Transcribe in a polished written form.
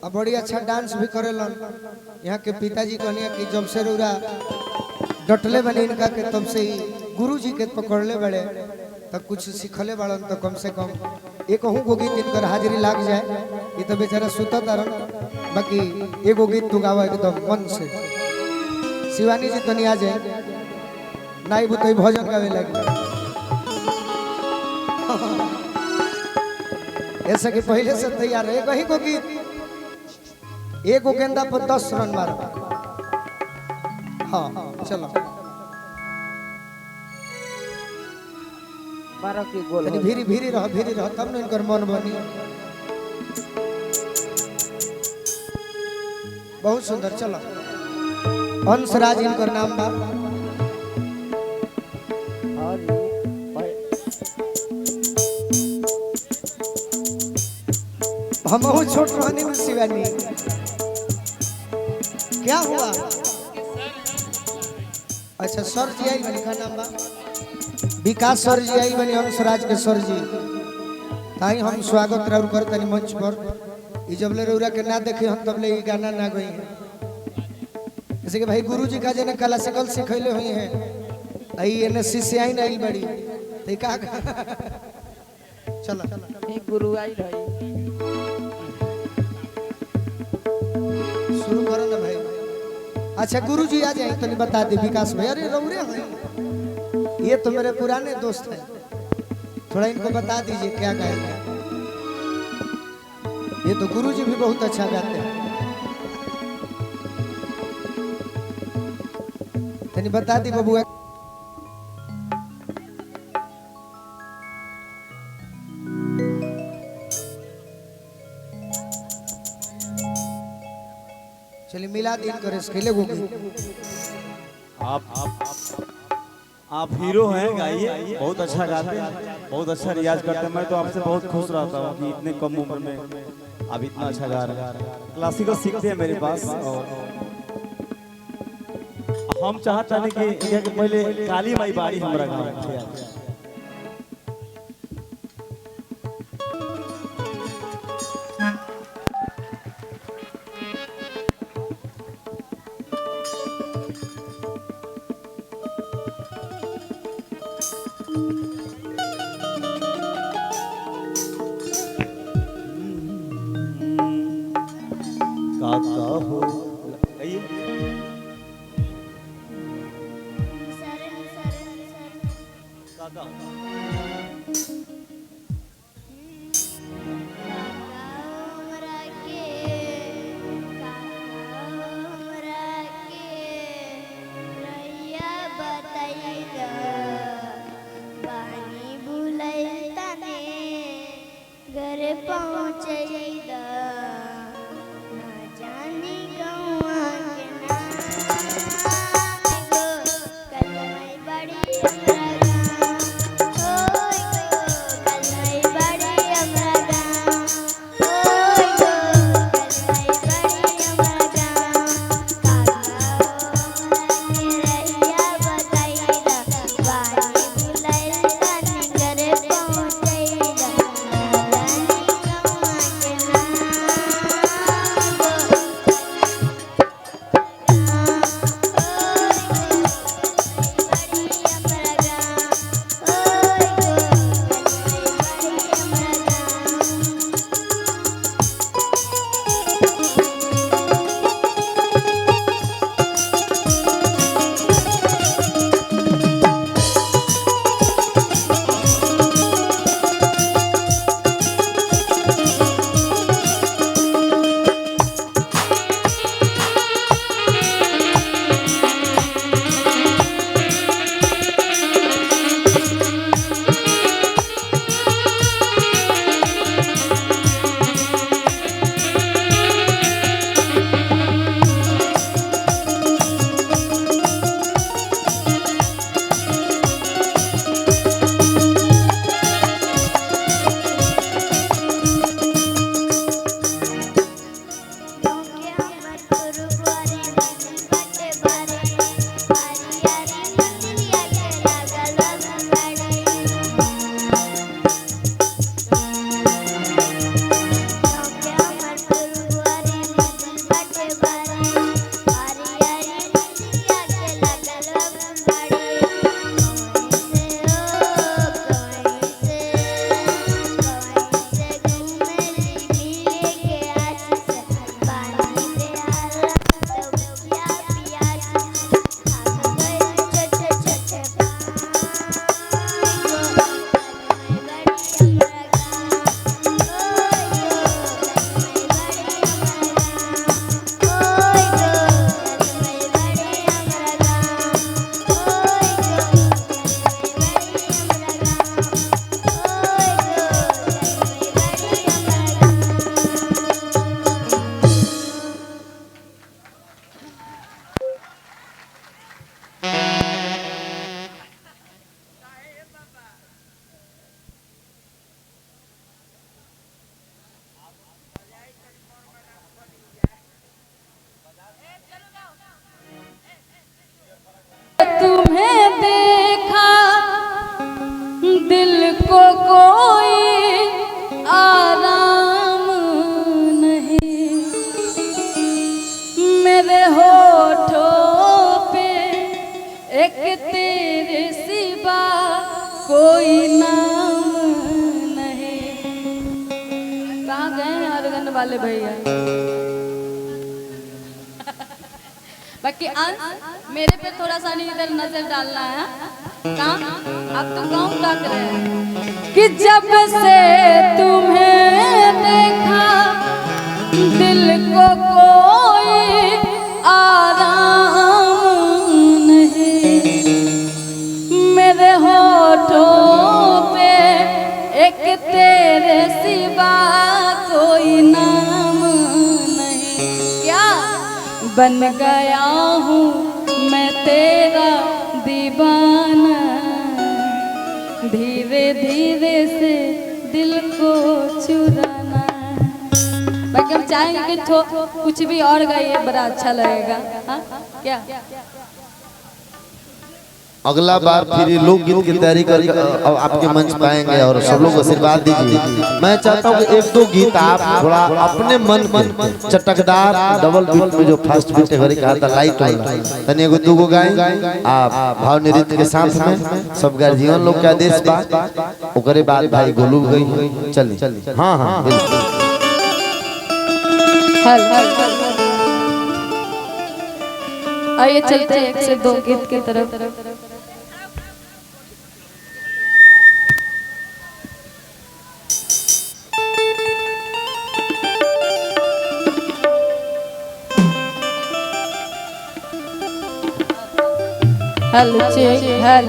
अब बड़ी अच्छा डांस भी करेलन। यहाँ के पिताजी कहनिया कि जब से रउरा डटले बने इनका के तब से ही गुरु जी के पकड़ले बड़े तब कुछ सीखले बड़न तो कम से कम एक गो गीत इनकर हाजिरी लाग जाए। ये तो बेचारा सुता तारन बाकी एगो गीत तू गावा एकदम मन से। शिवानी जी तो नहीं आ जाए नाई बुतई भजन गावे लगे। ऐसा कि पहले से तैयार है कहीं को गीत एगो गेंदा पर 10 रन मार। हाँ चलो बारह की गोल तनी भीरी रह तब न इनकर मन बनी। बहुत सुंदर चलो हंसराज इनकर नाम बा। हम छोट रहनी में शिवानी क्या हुआ। अच्छा सर जी आई बनी का नाम बा विकास सर जी आई बनी हंसराज के सर जी ताई हम स्वागत रउर कर तनी मंच पर। ई जबले रउरा के ना देखे हम तबले ई गाना ना गई है। जैसे कि भाई गुरु जी का जने क्लासिकल सिखैले हुई हैं आई एने शिष्याई नहीं बड़ी ते का चलो गुरु आई रही शुरू करो ना भाई। अच्छा गुरु जी आ जाए तो नहीं बता दे विकास भाई। अरे रउरे हैं ये तो मेरे पुराने दोस्त हैं थोड़ा इनको बता दीजिए क्या गाएंगे। ये तो गुरु जी भी बहुत अच्छा गाते हैं तो नहीं बता दी बबुआ। चलिए मिला दिन करे इसके लिए आप हीरो हैं गाइए बहुत अच्छा गाते हैं बहुत अच्छा रियाज करते हैं। मैं तो आपसे बहुत खुश रहता हूँ कि इतने कम उम्र में आप इतना अच्छा गा रहे हैं। क्लासिकल सीखते हैं मेरे पास और हम चाहते हैं कि पहले काली माई बाड़ी हमारा गाँव काका हो काका पहुँच को कोई आराम नहीं, मेरे होठों पे एक तेरे सिवा कोई नाम नहीं। कहाँ गए हैं अरगन वाले भैया? बाकी अंश मेरे पे थोड़ा सा नहीं इधर नजर डालना है। कहाँ अब तो गाँव तक रहे हैं कि जब से तुम्हें देखा दिल को कोई आराम नहीं, मेरे होठों पे एक तेरे सिवा कोई नाम नहीं। क्या बन गया हूँ मैं तेरा दीवाना, धीरे धीरे से दिल को चुराना। बाकी हम चाहेंगे कि कुछ भी और गाइए, बड़ा अच्छा लगेगा। हाँ क्या अगला बार फिर ये लोकगीत की तैयारी करके आपके मंच पाएंगे और सब लोग आशीर्वाद दीजिए। मैं चाहता हूँ कि एक दो गीत आप थोड़ा अपने मन में चटकदार डबल बीट में जो फास्ट बीट है कहा था लाइट वाला तनी एगो दूगो गाएं आप भाव नृत्य के साथ में सब गार्जियन लोग के आदेश बा। ओकरे बाद भाई गोलू गई चलिए। हाँ हाँ बिल्कुल। आइए चलते हैं एक से दो गीत की तरफ। Hello check hello.